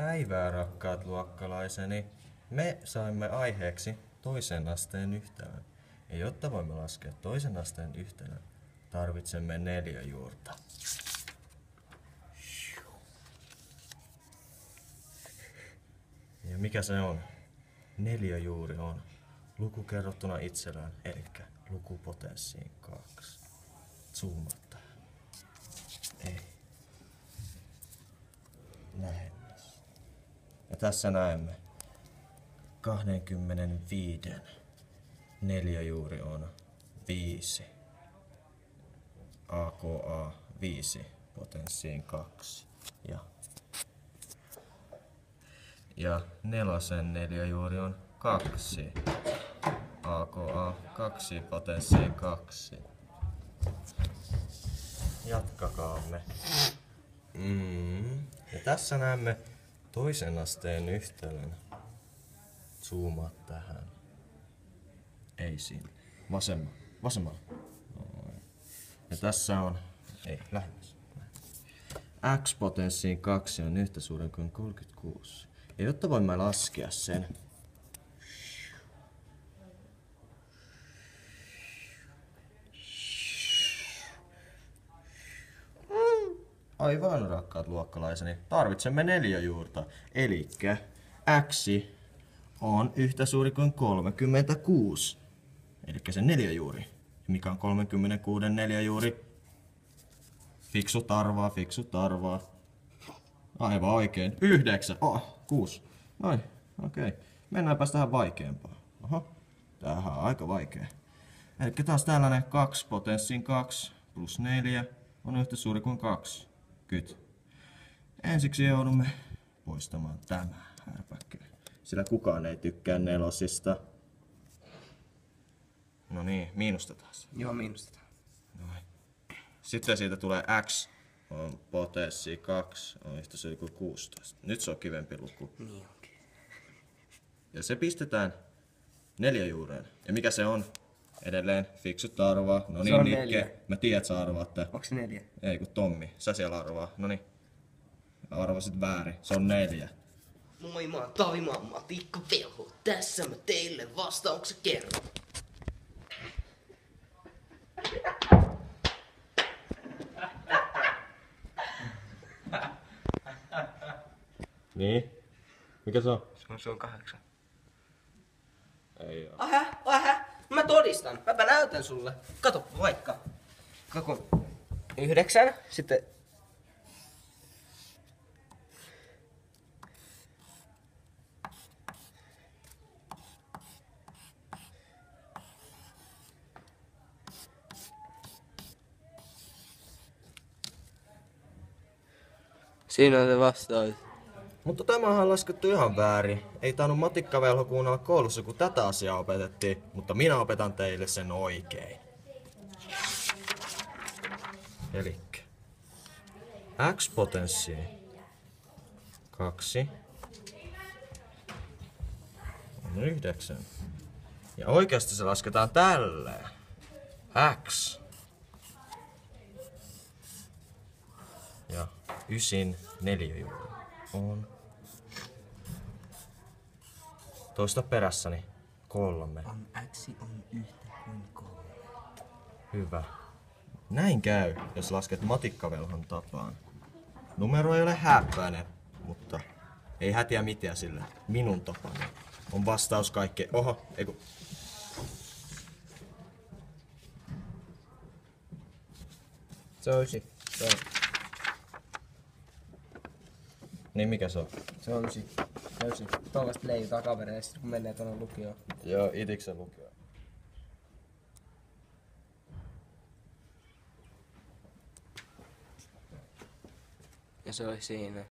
Päivää, rakkaat luokkalaiseni. Me saimme aiheeksi toisen asteen yhtälön. Ja jotta voimme laskea toisen asteen yhtälön, tarvitsemme neliöjuurta. Ja mikä se on? Neliöjuuri on luku kerrottuna itsellään, eli luku potenssiin 2. Zoomataan. Ei. Lähemmäs. Ja tässä näemme 25 neliöjuuri on 5. AKA 5 potenssiin 2. Ja nelosen neliöjuuri on 2. AKA 2 potenssiin 2. Jatkakaamme. Ja tässä näemme toisen asteen yhtälön. Zoomaa tähän. Ei siinä. Vasemmalla. Ja tässä on... Ei, lähemmäs. X potenssiin 2 on yhtä suuri kuin 36. Ja jotta voimme laskea sen... Aivan, rakkaat luokkalaiseni. Tarvitsemme neliöjuurta. Elikkä X on yhtä suuri kuin 36. Elikkä se neliöjuuri. Mikä on 36 neliöjuuri? Fiksut arvaa. Aivan oikein. 9. 6. Noin. Okei. Mennäänpäs tähän vaikeampaan. Oho. Tämähän on aika vaikea. Elikkä taas tällainen 2 potenssiin 2 plus 4 on yhtä suuri kuin 20. Ensiksi joudumme poistamaan tämä härpäke, sillä kukaan ei tykkää nelosista. No niin, miinustetaan se. Joo, miinustetaan. Noin. Sitten siitä tulee x on potenssi 2 on yhtä suuri kuin 16. Nyt se on kivempi luku. Niin onkin. Ja se pistetään neliöjuureen. Ja mikä se on? Edelleen fiksut arvaa. No niin, Nikke. 4. Mä tiedän, että sä arvaat tää. Onks se 4? Ei kun Tommi. Sä siellä arvaa. Noniin. Arvasit väärin. Se on 4. Moi, mä oon Tavimaan Matikka Velho. Tässä mä teille vastauksen kerron. Niin? Mikä se on? Se on 8. Ei oo. Mä todistan. Mäpä näytän sulle. Kato vaikka. Kaku 9, sitten... Siinä on se vastaus. Mutta tämähän on laskettu ihan väärin. Ei tainnut matikkavelho kuunnella koulussa, kun tätä asiaa opetettiin. Mutta minä opetan teille sen oikein. Elikkä x potenssiin 2 on 9. Ja oikeasti se lasketaan tälleen. X. Ja 9 neliöjuuri on toista perässäni 3. On x on yhtä kuin 3. Hyvä. Näin käy, jos lasket matikkavelhon tapaan. Numero ei ole häppäinen, mutta ei hätiä mitään sillä. Minun tapani on vastaus kaikkeen. Oho, eiku. Se on 9. Niin mikä se on? Se on 9. Tuollaista leijutaan kavereille sit kun menee tuonne lukioon. Joo, itiksen lukio. Ja se oli siinä.